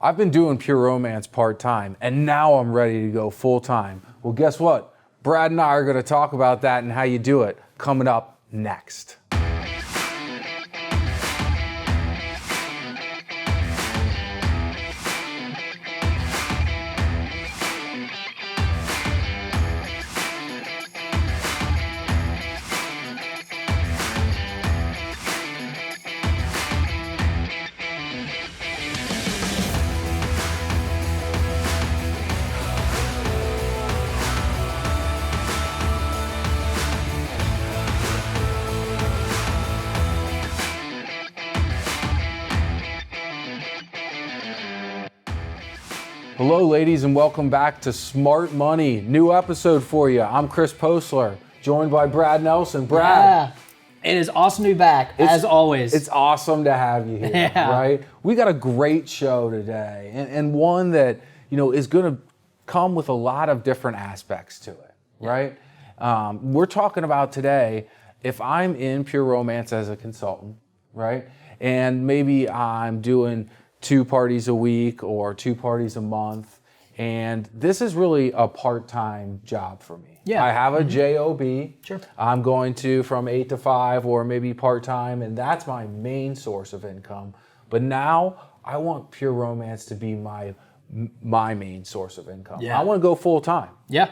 I've been doing Pure Romance part-time, and now I'm ready to go full-time. Well, guess what? Brad and I are going to talk about that and how you do it coming up next. Hello, ladies, and welcome back to Smart Money. New episode for you. I'm Chris Postler, joined by Brad Nelson. Brad. Yeah, it is awesome to be back, as always. It's awesome to have you here, right? We got a great show today, and one that, is going to come with a lot of different aspects to it, right? We're talking about today, if I'm in Pure Romance as a consultant, right? And maybe I'm doing 2 parties a week or 2 parties a month. And this is really a part-time job for me. Yeah. I have a job. Sure. I'm going to from 8 to 5 or maybe part-time, and that's my main source of income. But now I want Pure Romance to be my main source of income. Yeah. I want to go full-time. Yeah.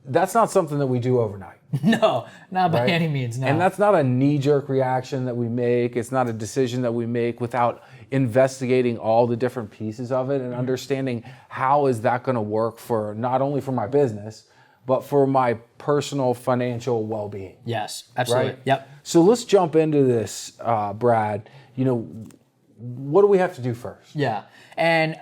That's not something that we do overnight. No, not by any means, no. And that's not a knee-jerk reaction that we make. It's not a decision that we make without investigating all the different pieces of it and understanding how is that going to work for not only for my business, but for my personal financial well-being. Yes, absolutely. Right? Yep. So let's jump into this, Brad. What do we have to do first? Yeah, and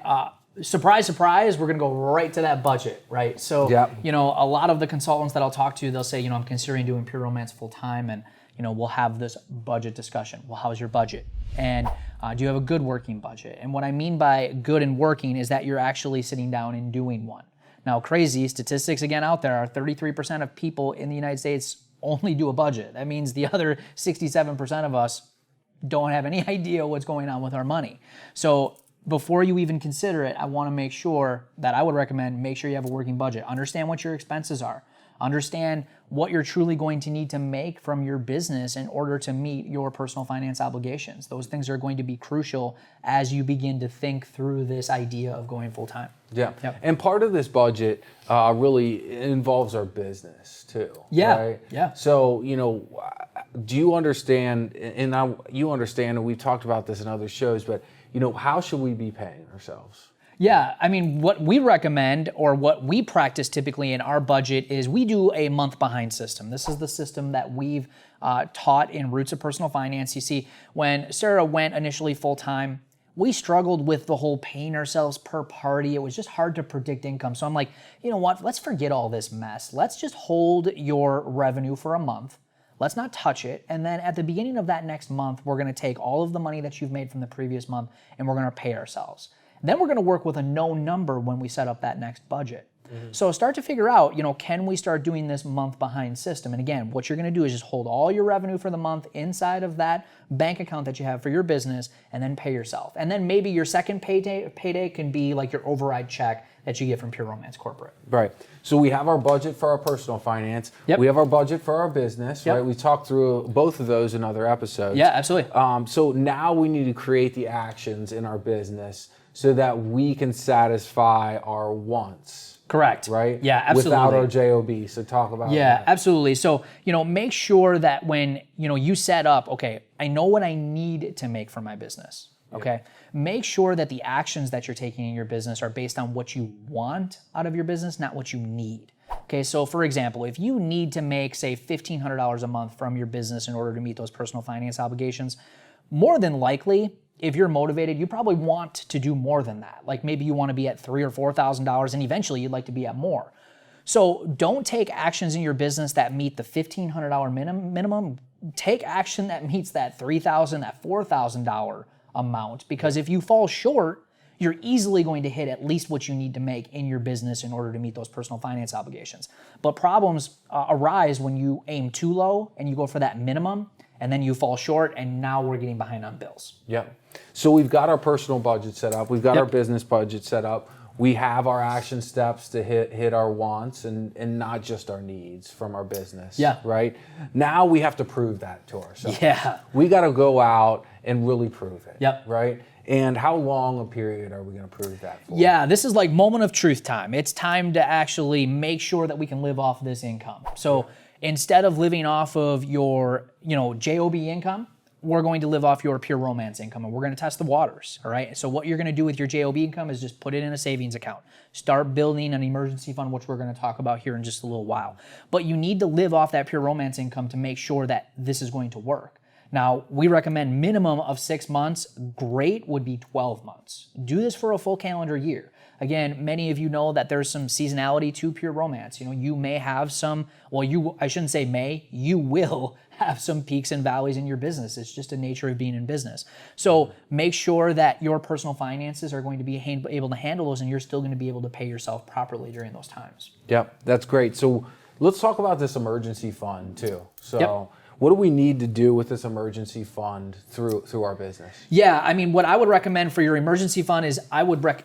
surprise, surprise, we're going to go right to that budget, right? So, a lot of the consultants that I'll talk to, they'll say, I'm considering doing Pure Romance full-time, and, we'll have this budget discussion. Well, how's your budget? And do you have a good working budget? And what I mean by good and working is that you're actually sitting down and doing one. Now, crazy statistics again out there are 33% of people in the United States only do a budget. That means the other 67% of us don't have any idea what's going on with our money. So before you even consider it, I want to make sure that I would recommend make sure you have a working budget. Understand what your expenses are. Understand what you're truly going to need to make from your business in order to meet your personal finance obligations. Those things are going to be crucial as you begin to think through this idea of going full time. Yeah, and part of this budget really involves our business too. Yeah, right? Yeah. So, do you understand, and you understand, and we've talked about this in other shows, but how should we be paying ourselves? Yeah, I mean, what we recommend or what we practice typically in our budget is we do a month behind system. This is the system that we've taught in Roots of Personal Finance. You see, when Sarah went initially full-time, we struggled with the whole paying ourselves per party. It was just hard to predict income. So I'm like, you know what, let's forget all this mess. Let's just hold your revenue for a month. Let's not touch it. And then at the beginning of that next month, we're going to take all of the money that you've made from the previous month and we're going to pay ourselves. Then we're going to work with a known number when we set up that next budget. Mm-hmm. So start to figure out, can we start doing this month behind system? And again, what you're going to do is just hold all your revenue for the month inside of that bank account that you have for your business and then pay yourself. And then maybe your second payday can be like your override check that you get from Pure Romance Corporate. Right. So we have our budget for our personal finance. Yep. We have our budget for our business, right? We talked through both of those in other episodes. Yeah, absolutely. So now we need to create the actions in our business so that we can satisfy our wants. Correct. Right? Yeah, absolutely. Without our JOB. So talk about that. Yeah, absolutely. So, make sure that when, you set up, okay, I know what I need to make for my business. Okay. Make sure that the actions that you're taking in your business are based on what you want out of your business, not what you need. Okay. So for example, if you need to make, say, $1,500 a month from your business in order to meet those personal finance obligations, more than likely, if you're motivated, you probably want to do more than that. Like maybe you want to be at $3,000 or $4,000 and eventually you'd like to be at more. So don't take actions in your business that meet the $1,500 minimum. Take action that meets that $3,000, that $4,000 amount, because if you fall short, you're easily going to hit at least what you need to make in your business in order to meet those personal finance obligations. But problems arise when you aim too low and you go for that minimum, and then you fall short, and now we're getting behind on bills. Yep. So we've got our personal budget set up. We've got our business budget set up. We have our action steps to hit our wants and not just our needs from our business. Yeah. Right? Now we have to prove that to ourselves. Yeah. We got to go out and really prove it. Yep. Right? And how long a period are we going to prove that for? Yeah, this is like moment of truth time. It's time to actually make sure that we can live off this income. So instead of living off of your, JOB income, we're going to live off your pure romance income, and we're going to test the waters, all right? So what you're going to do with your JOB income is just put it in a savings account. Start building an emergency fund, which we're going to talk about here in just a little while. But you need to live off that pure romance income to make sure that this is going to work. Now, we recommend minimum of 6 months. Great would be 12 months. Do this for a full calendar year. Again, many of you know that there's some seasonality to pure romance. You may have some, I shouldn't say may, you will have some peaks and valleys in your business. It's just the nature of being in business. So make sure that your personal finances are going to be able to handle those, and you're still going to be able to pay yourself properly during those times. Yep, that's great. So let's talk about this emergency fund too. So what do we need to do with this emergency fund through our business? Yeah, I mean, what I would recommend for your emergency fund is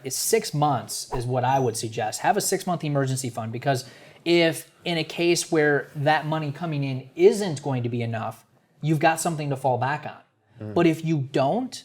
6 months is what I would suggest. Have a 6-month emergency fund, because if in a case where that money coming in isn't going to be enough, you've got something to fall back on. But if you don't,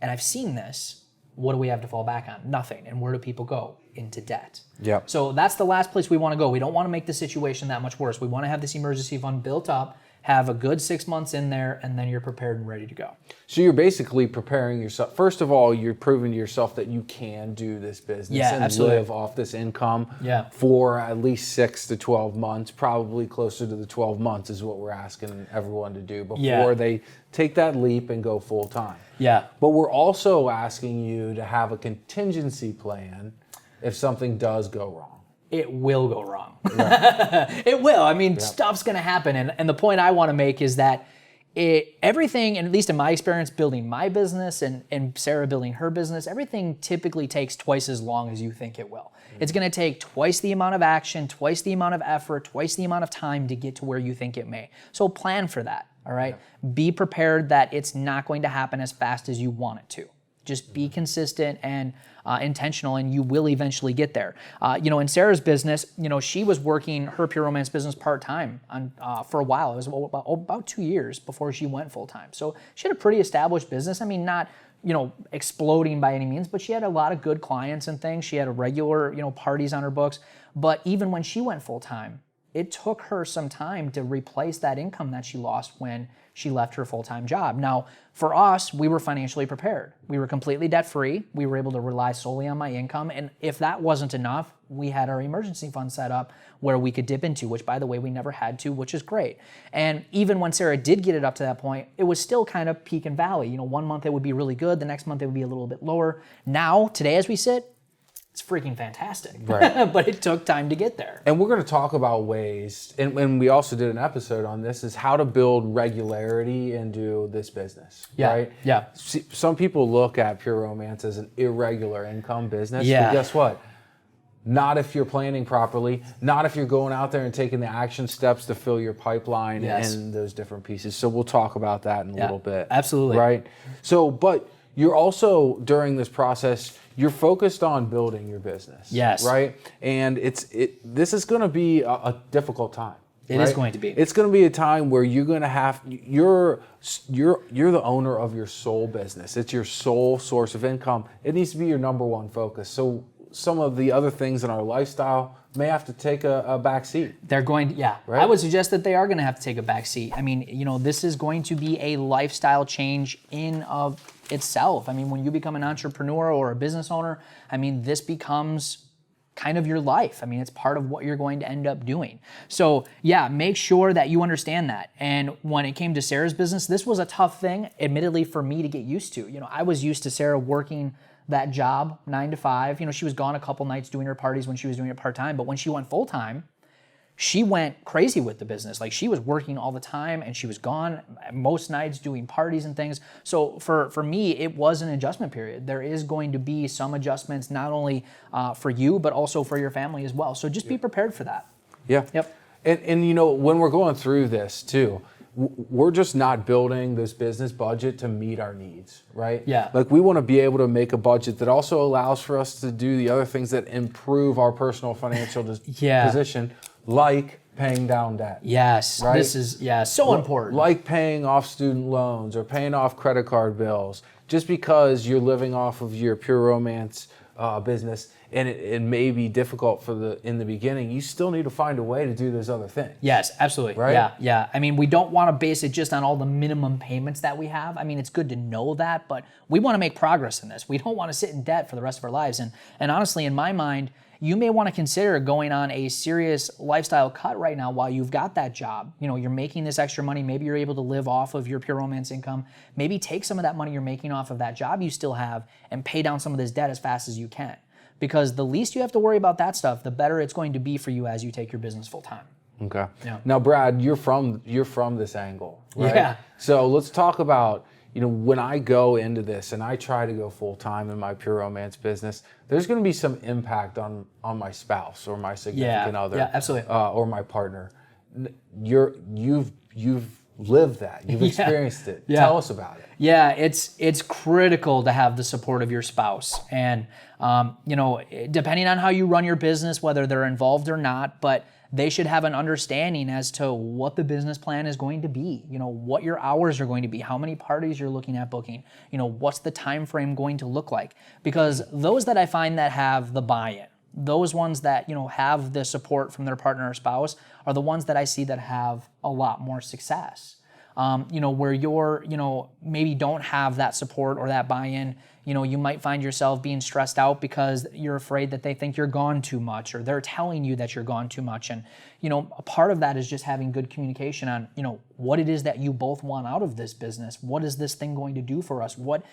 and I've seen this, what do we have to fall back on? Nothing. And where do people go? Into debt. Yep. So that's the last place we want to go. We don't want to make the situation that much worse. We want to have this emergency fund built up, have a good 6 months in there, and then you're prepared and ready to go. So you're basically preparing yourself. First of all, you're proving to yourself that you can do this business and absolutely. live off this income Yeah. for at least 6 to 12 months, probably closer to the 12 months is what we're asking everyone to do before they take that leap and go full time. Yeah. But we're also asking you to have a contingency plan if something does go wrong. It will go wrong. It will. I mean, stuff's going to happen. And the point I want to make is that everything, and at least in my experience building my business and Sarah building her business, everything typically takes twice as long as you think it will. It's going to take twice the amount of action, twice the amount of effort, twice the amount of time to get to where you think it may. So plan for that, all right? Be prepared that it's not going to happen as fast as you want it to. Just be consistent and intentional, and you will eventually get there. In Sarah's business, she was working her pure romance business part-time for a while. It was about 2 years before she went full-time. So she had a pretty established business. I mean, not exploding by any means, but she had a lot of good clients and things. She had a regular, parties on her books. But even when she went full-time, it took her some time to replace that income that she lost when she left her full-time job. Now, for us, we were financially prepared. We were completely debt-free. We were able to rely solely on my income. And if that wasn't enough, we had our emergency fund set up where we could dip into, which, by the way, we never had to, which is great. And even when Sarah did get it up to that point, it was still kind of peak and valley. 1 month it would be really good. The next month it would be a little bit lower. Now, today as we sit, it's freaking fantastic. Right. But it took time to get there. And we're going to talk about ways, and we also did an episode on this, is how to build regularity into this business, right? Yeah. See, some people look at pure romance as an irregular income business, Yeah. but guess what? Not if you're planning properly, not if you're going out there and taking the action steps to fill your pipeline and those different pieces. So we'll talk about that in a little bit. Absolutely. Right? So, but you're also, during this process, you're focused on building your business. Yes. Right? And this is going to be a difficult time. It is going to be. It's going to be a time where you're going to have, you're the owner of your sole business. It's your sole source of income. It needs to be your number one focus. So some of the other things in our lifestyle may have to take a back seat. They're going to, right? I would suggest that they are going to have to take a back seat. I mean, this is going to be a lifestyle change in of itself. I mean, when you become an entrepreneur or a business owner, I mean, this becomes kind of your life. I mean, it's part of what you're going to end up doing. So yeah, make sure that you understand that. And when it came to Sarah's business, this was a tough thing, admittedly, for me to get used to. I was used to Sarah working that job 9 to 5. She was gone a couple nights doing her parties when she was doing it part-time, but when she went full-time, she went crazy with the business. Like, she was working all the time and she was gone most nights doing parties and things. So for me, it was an adjustment period. There is going to be some adjustments, not only for you, but also for your family as well. So just be prepared for that. Yeah. Yep. And when we're going through this too, we're just not building this business budget to meet our needs, right? Yeah. Like we want to be able to make a budget that also allows for us to do the other things that improve our personal financial position, like paying down debt. Yes, right? this is so important. Like paying off student loans or paying off credit card bills. Just because you're living off of your pure romance business, and it may be difficult in the beginning, you still need to find a way to do those other things. Yes, absolutely. Right? Yeah. I mean, we don't want to base it just on all the minimum payments that we have. I mean, it's good to know that, but we want to make progress in this. We don't want to sit in debt for the rest of our lives. And honestly, in my mind, you may want to consider going on a serious lifestyle cut right now while you've got that job. You know, you're making this extra money. Maybe you're able to live off of your pure romance income. Maybe take some of that money you're making off of that job you still have and pay down some of this debt as fast as you can. Because the least you have to worry about that stuff, the better it's going to be for you as you take your business full time. Okay. Yeah. Now, Brad, you're from this angle, right? Yeah. So let's talk about, when I go into this and I try to go full time in my pure romance business, there's going to be some impact on my spouse or my significant other, absolutely, or my partner. You've lived that, you've experienced it. Yeah. Tell us about it. Yeah, it's critical to have the support of your spouse, and depending on how you run your business, whether they're involved or not, but they should have an understanding as to what the business plan is going to be, what your hours are going to be, how many parties you're looking at booking, what's the time frame going to look like. Because those that I find that have the buy-in, those ones that, have the support from their partner or spouse are the ones that I see that have a lot more success. Where you're, maybe don't have that support or that buy-in, you might find yourself being stressed out because you're afraid that they think you're gone too much, or they're telling you that you're gone too much. And, a part of that is just having good communication on, what it is that you both want out of this business. What is this thing going to do for us? What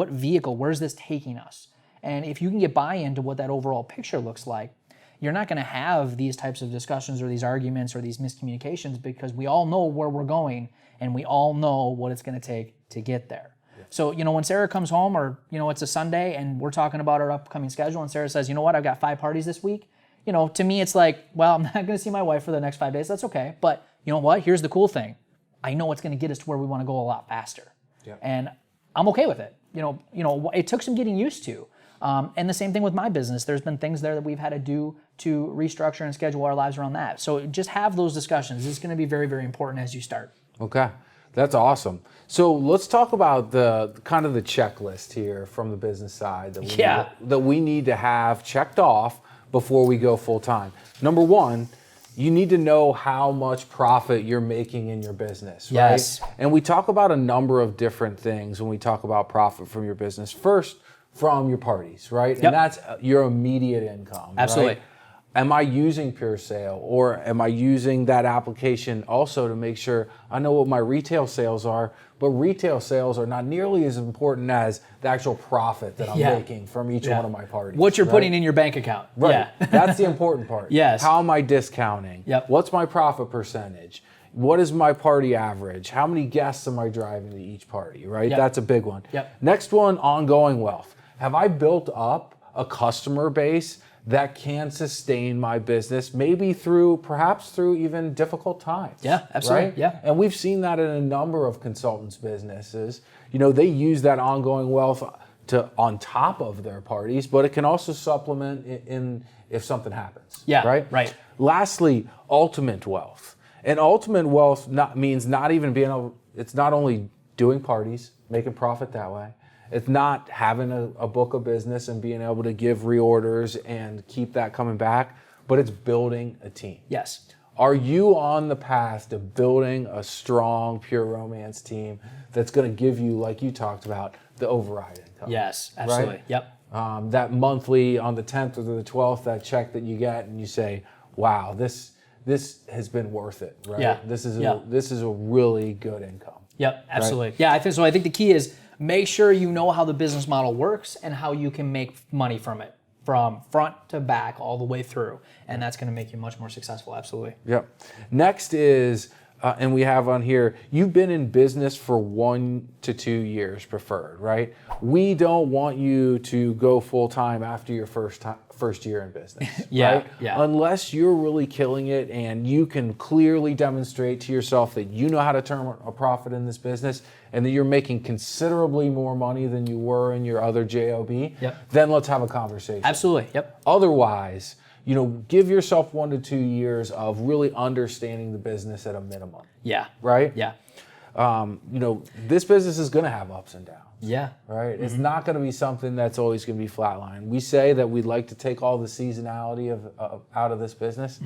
vehicle, where's this taking us? And if you can get buy-in to what that overall picture looks like, you're not going to have these types of discussions or these arguments or these miscommunications, because we all know where we're going and we all know what it's going to take to get there. Yeah. So, when Sarah comes home, or, it's a Sunday and we're talking about our upcoming schedule, and Sarah says, I've got 5 parties this week. To me, it's like, well, I'm not going to see my wife for the next 5 days. That's okay. But you know what? Here's the cool thing. I know it's going to get us to where we want to go a lot faster. Yeah. And I'm okay with it. It took some getting used to. And the same thing with my business. There's been things there that we've had to do to restructure and schedule our lives around that. So just have those discussions. It's going to be very, very important as you start. Okay, that's awesome. So let's talk about the kind of the checklist here from the business side that we need to have checked off before we go full time. Number one, you need to know how much profit you're making in your business, right? Yes. And we talk about a number of different things when we talk about profit from your business. First, from your parties, right? Yep. And that's your immediate income. Absolutely. Right? Am I using Pure Sale, or am I using that application also to make sure I know what my retail sales are? But retail sales are not nearly as important as the actual profit that I'm making from each one of my parties. What you're putting in your bank account. Right. Yeah. That's the important part. Yes. How am I discounting? Yep. What's my profit percentage? What is my party average? How many guests am I driving to each party, right? Yep. That's a big one. Yep. Next one, ongoing wealth. Have I built up a customer base that can sustain my business, maybe perhaps through even difficult times? Yeah, absolutely. Right? Yeah. And we've seen that in a number of consultants' businesses. They use that ongoing wealth on top of their parties, but it can also supplement in if something happens. Yeah, Right. Lastly, ultimate wealth. And ultimate wealth means not even being able. It's not only doing parties, making profit that way. It's not having a book of business and being able to give reorders and keep that coming back, but it's building a team. Yes. Are you on the path to building a strong pure romance team that's going to give you, like you talked about, the override income? Yes, absolutely. Right? Yep. That monthly on the 10th or the 12th, that check that you get and you say, wow, this has been worth it, right? Yeah. This is a really good income. Yep, absolutely. Right? Yeah, I think the key is make sure you know how the business model works and how you can make money from it, from front to back all the way through. And that's going to make you much more successful, absolutely. Yep. Next is and we have on here, you've been in business for 1 to 2 years preferred, right? We don't want you to go full-time after your first year in business, right? Yeah. Unless you're really killing it and you can clearly demonstrate to yourself that you know how to turn a profit in this business and that you're making considerably more money than you were in your other JOB, then let's have a conversation. Absolutely, yep. Otherwise, give yourself 1 to 2 years of really understanding the business at a minimum. Yeah. Right? Yeah. This business is going to have ups and downs. Yeah. Right? It's not going to be something that's always going to be flatline. We say that we'd like to take all the seasonality out of this business.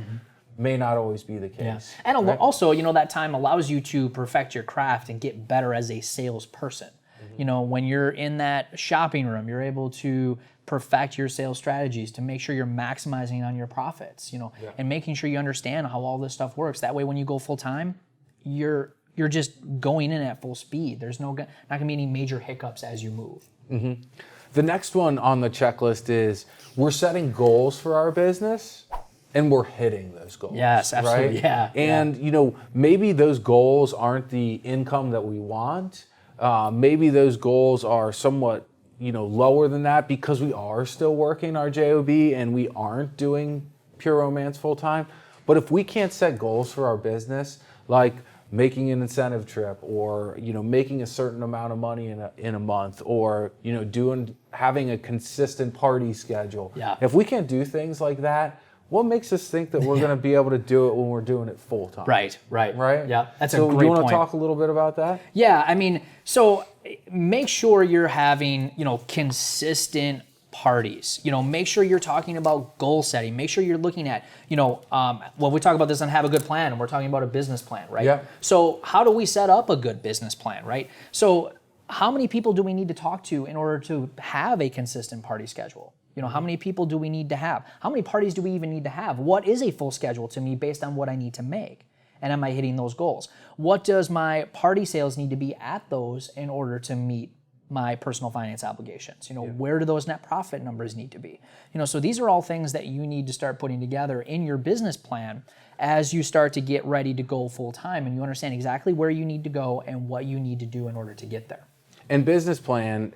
May not always be the case. Yeah. And also, that time allows you to perfect your craft and get better as a salesperson. When you're in that shopping room, you're able to perfect your sales strategies to make sure you're maximizing on your profits, and making sure you understand how all this stuff works. That way, when you go full time, you're just going in at full speed. There's not going to be any major hiccups as you move. The next one on the checklist is we're setting goals for our business and we're hitting those goals. Yes, absolutely. Right? Yeah. And maybe those goals aren't the income that we want. Maybe those goals are somewhat lower than that because we are still working our JOB and we aren't doing Pure Romance full time. But if we can't set goals for our business, like making an incentive trip or making a certain amount of money in a month or having a consistent party schedule. Yeah. If we can't do things like that, what makes us think that we're going to be able to do it when we're doing it full time? Right. Yeah, that's a great point. So you want to talk a little bit about that? Yeah, so make sure you're having, consistent parties. Make sure you're talking about goal setting. Make sure you're looking at, when we talk about this on Have a Good Plan, and we're talking about a business plan, right? Yeah. So how do we set up a good business plan, right? So how many people do we need to talk to in order to have a consistent party schedule? How many people do we need to have? How many parties do we even need to have? What is a full schedule to me based on what I need to make? And am I hitting those goals? What does my party sales need to be at those in order to meet my personal finance obligations? Where do those net profit numbers need to be? So these are all things that you need to start putting together in your business plan as you start to get ready to go full time and you understand exactly where you need to go and what you need to do in order to get there. And business plan,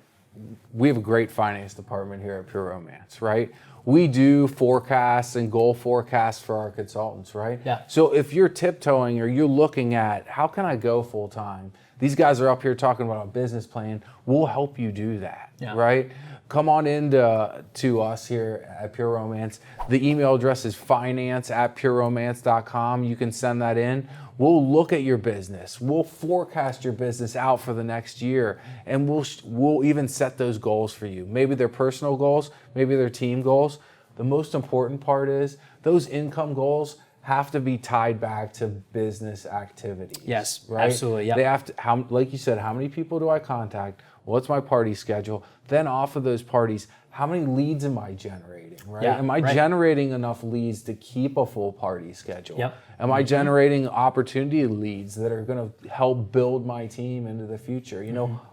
we have a great finance department here at Pure Romance, right? We do forecasts and goal forecasts for our consultants, right? Yeah. So if you're tiptoeing or you're looking at how can I go full time, these guys are up here talking about a business plan. We'll help you do that, right? Come on in to us here at Pure Romance. The email address is finance@pureromance.com. You can send that in. We'll look at your business. We'll forecast your business out for the next year, and we'll even set those goals for you. Maybe they're personal goals, maybe they're team goals. The most important part is those income goals have to be tied back to business activities. Yes, right? absolutely. Yep. They have to, like you said, how many people do I contact? What's my party schedule? Then off of those parties, how many leads am I generating, right? Yeah, am I right. generating enough leads to keep a full party schedule? Yep. Am I generating opportunity leads that are going to help build my team into the future?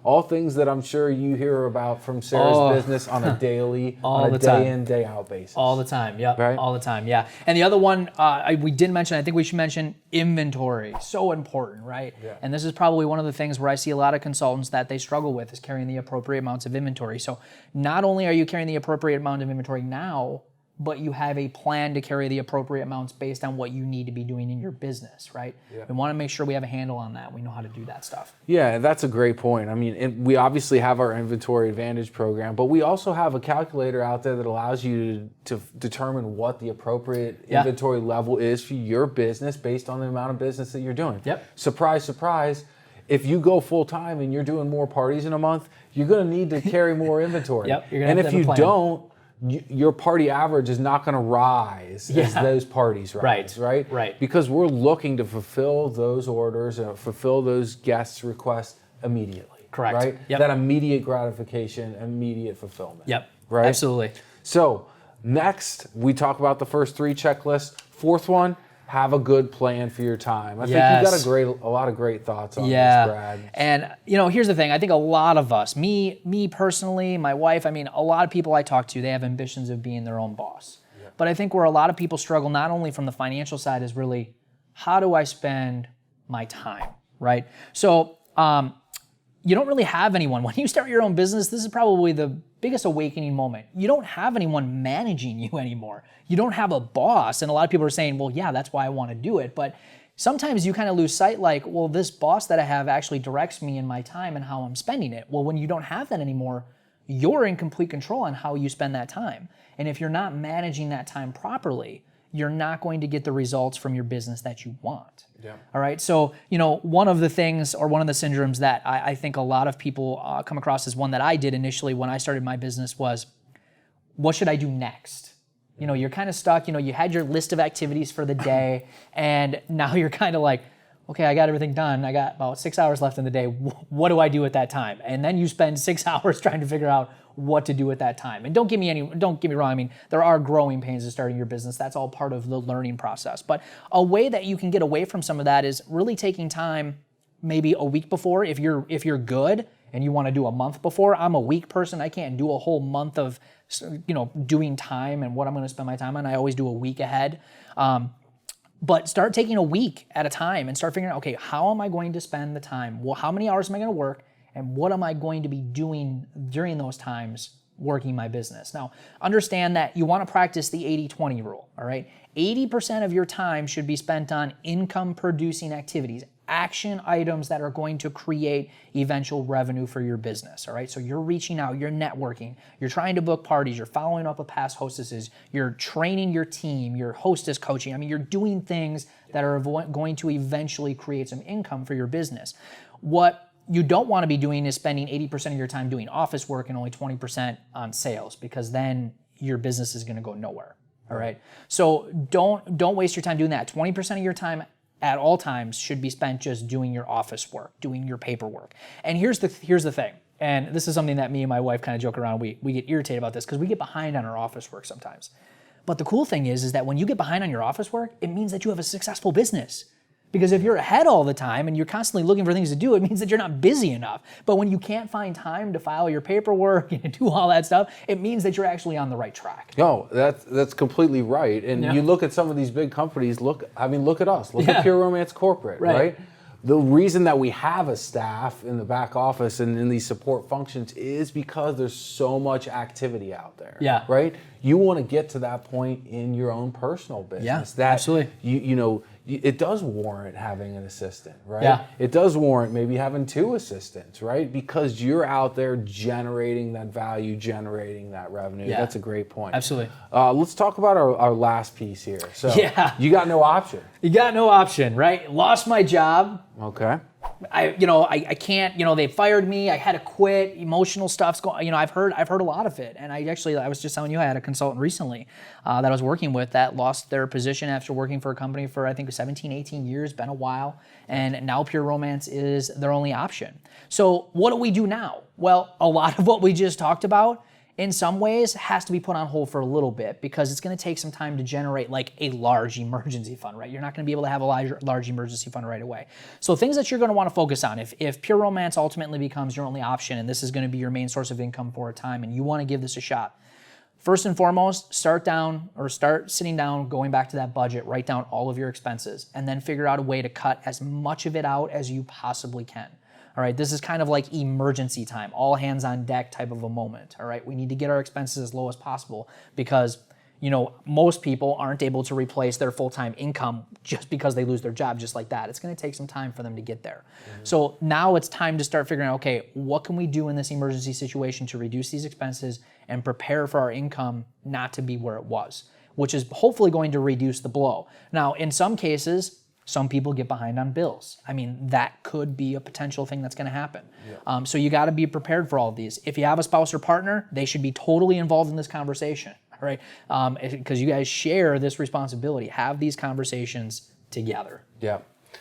All things that I'm sure you hear about from Sarah's business on a daily, on a day in, day out basis. All the time, yep. Right? All the time, yeah. And the other one we didn't mention, I think we should mention inventory. So important, right? Yeah. And this is probably one of the things where I see a lot of consultants that they struggle with is carrying the appropriate amounts of inventory. So not only are you carrying the appropriate amount of inventory now, but you have a plan to carry the appropriate amounts based on what you need to be doing in your business, right? Yeah. We want to make sure we have a handle on that. We know how to do that stuff. Yeah, that's a great point. We obviously have our Inventory Advantage program, but we also have a calculator out there that allows you to determine what the appropriate inventory level is for your business based on the amount of business that you're doing. Yep. Surprise, surprise. If you go full time and you're doing more parties in a month, you're going to need to carry more inventory. Yep, you're gonna and have if to have you a plan. don't, your party average is not going to rise as those parties rise, right? Right. Because we're looking to fulfill those orders and fulfill those guests' requests immediately. Correct. Right? Yep. That immediate gratification, immediate fulfillment. Yep. Right? Absolutely. So next, we talk about the first 3 checklists. Fourth one, have a good plan for your time. I think you've got a lot of great thoughts on this, Brad. And here's the thing. I think a lot of us, me personally, my wife, a lot of people I talk to, they have ambitions of being their own boss. Yeah. But I think where a lot of people struggle, not only from the financial side, is really how do I spend my time, right? So you don't really have anyone. When you start your own business, this is probably the biggest awakening moment. You don't have anyone managing you anymore. You don't have a boss. And a lot of people are saying, well, yeah, that's why I want to do it. But sometimes you kind of lose sight like, well, this boss that I have actually directs me in my time and how I'm spending it. Well, when you don't have that anymore, you're in complete control on how you spend that time. And if you're not managing that time properly, you're not going to get the results from your business that you want. Yeah. All right. So, one of the things or one of the syndromes that I think a lot of people come across is one that I did initially when I started my business was, what should I do next? You're kind of stuck. You had your list of activities for the day, and now you're kind of like, okay, I got everything done. I got about 6 hours left in the day. What do I do at that time? And then you spend 6 hours trying to figure out what to do at that time. And don't get me wrong. I mean, there are growing pains in starting your business. That's all part of the learning process. But a way that you can get away from some of that is really taking time, maybe a week before. If you're good and you want to do a month before, I'm a week person. I can't do a whole month of doing time and what I'm going to spend my time on. I always do a week ahead. But start taking a week at a time and start figuring out, okay, how am I going to spend the time? Well, how many hours am I going to work? And what am I going to be doing during those times working my business? Now, understand that you want to practice the 80-20 rule, all right? 80% of your time should be spent on income-producing activities, action items that are going to create eventual revenue for your business, all right? So you're reaching out, you're networking, you're trying to book parties, you're following up with past hostesses, you're training your team, you're hostess coaching. I mean, you're doing things that are going to eventually create some income for your business. What you don't want to be doing is spending 80% of your time doing office work and only 20% on sales, because then your business is going to go nowhere, all right? So don't waste your time doing that. 20% of your time at all times should be spent just doing your office work, doing your paperwork. And here's the thing, and this is something that me and my wife kind of joke around. We get irritated about this because we get behind on our office work sometimes. But the cool thing is that when you get behind on your office work, it means that you have a successful business. Because if you're ahead all the time and you're constantly looking for things to do, it means that you're not busy enough. But when you can't find time to file your paperwork and do all that stuff, it means that you're actually on the right track. No, that's completely right. And you look at some of these big companies, look at us. Look at Pure Romance Corporate, right? The reason that we have a staff in the back office and in these support functions is because there's so much activity out there, right? You want to get to that point in your own personal business. That absolutely. It does warrant having an assistant, right? Yeah. It does warrant maybe having 2 assistants, right? Because you're out there generating that value, generating that revenue. Yeah. That's a great point. Absolutely. Let's talk about our last piece here. So you got no option. You got no option, right? Lost my job. Okay. I can't, they fired me. I had to quit. Emotional stuff's going, I've heard a lot of it. And I was just telling you, I had a consultant recently that I was working with that lost their position after working for a company for, I think, 17, 18 years, been a while. And now Pure Romance is their only option. So what do we do now? Well, a lot of what we just talked about in some ways has to be put on hold for a little bit because it's going to take some time to generate like a large emergency fund, right? You're not going to be able to have a large emergency fund right away. So things that you're going to want to focus on, if Pure Romance ultimately becomes your only option and this is going to be your main source of income for a time and you want to give this a shot, first and foremost, start sitting down, going back to that budget, write down all of your expenses, and then figure out a way to cut as much of it out as you possibly can. All right, this is kind of like emergency time, all hands on deck type of a moment. All right, we need to get our expenses as low as possible because, most people aren't able to replace their full-time income just because they lose their job just like that. It's going to take some time for them to get there. Mm-hmm. So now it's time to start figuring out, okay, what can we do in this emergency situation to reduce these expenses and prepare for our income not to be where it was, which is hopefully going to reduce the blow. Now, in some cases, some people get behind on bills. I mean, that could be a potential thing that's going to happen. Yeah. So you got to be prepared for all of these. If you have a spouse or partner, they should be totally involved in this conversation, all right? Because you guys share this responsibility. Have these conversations together. Yeah,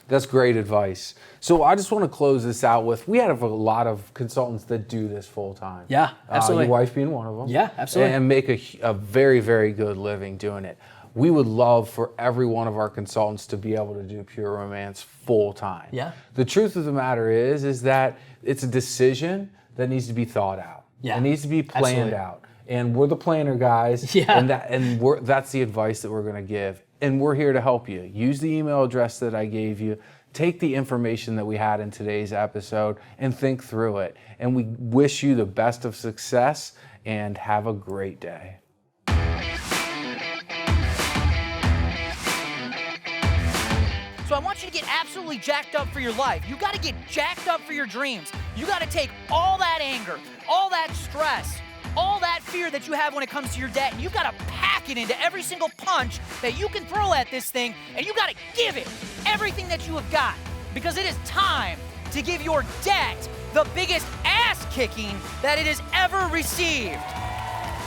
that's great advice. So I just want to close this out with, we have a lot of consultants that do this full time. Yeah, absolutely. Your wife being one of them. Yeah, absolutely. And make a very, very good living doing it. We would love for every one of our consultants to be able to do Pure Romance full time. Yeah. The truth of the matter is that it's a decision that needs to be thought out. Yeah. It needs to be planned out. And we're the planner guys. Yeah. That's the advice that we're going to give. And we're here to help you. Use the email address that I gave you. take the information that we had in today's episode and think through it. And we wish you the best of success and have a great day. So I want you to get absolutely jacked up for your life. You gotta get jacked up for your dreams. You gotta take all that anger, all that stress, all that fear that you have when it comes to your debt, and you gotta pack it into every single punch that you can throw at this thing, and you gotta give it everything that you have got, because it is time to give your debt the biggest ass kicking that it has ever received.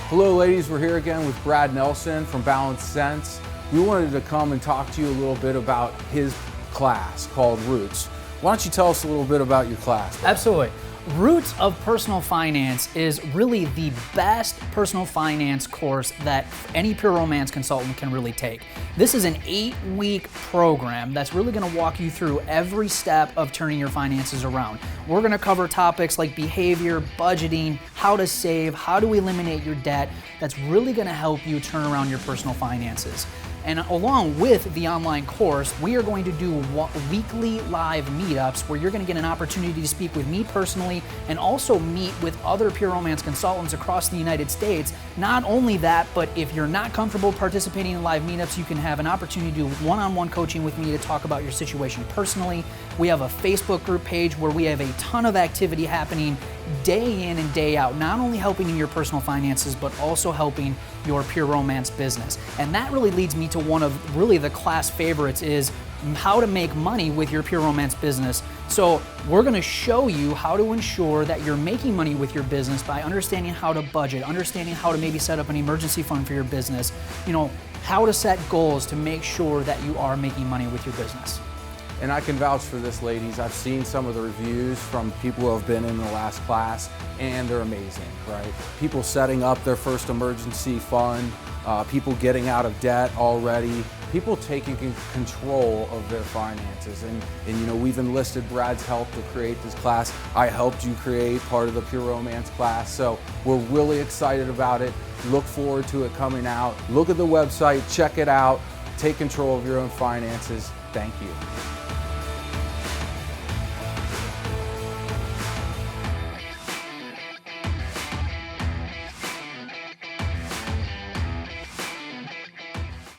Hello ladies, we're here again with Brad Nelson from Balanced Sense. We wanted to come and talk to you a little bit about his class called Roots. Why don't you tell us a little bit about your class, Brad? Absolutely. Roots of Personal Finance is really the best personal finance course that any pure romance consultant can really take. This is an 8-week program that's really gonna walk you through every step of turning your finances around. We're gonna cover topics like behavior, budgeting, how to save, how to eliminate your debt. That's really gonna help you turn around your personal finances. And along with the online course, we are going to do weekly live meetups where you're going to get an opportunity to speak with me personally and also meet with other pure romance consultants across the United States. Not only that, but if you're not comfortable participating in live meetups, you can have an opportunity to do one-on-one coaching with me to talk about your situation personally. We have a Facebook group page where we have a ton of activity happening day in and day out, not only helping in your personal finances, but also helping your pure romance business. And that really leads me to one of really the class favorites, is how to make money with your pure romance business. So we're gonna show you how to ensure that you're making money with your business by understanding how to budget, understanding how to maybe set up an emergency fund for your business, how to set goals to make sure that you are making money with your business. And I can vouch for this, ladies. I've seen some of the reviews from people who have been in the last class, and they're amazing, right? People setting up their first emergency fund, people getting out of debt already, people taking control of their finances. And we've enlisted Brad's help to create this class. I helped you create part of the Pure Romance class, so we're really excited about it. Look forward to it coming out. Look at the website, check it out, take control of your own finances. Thank you.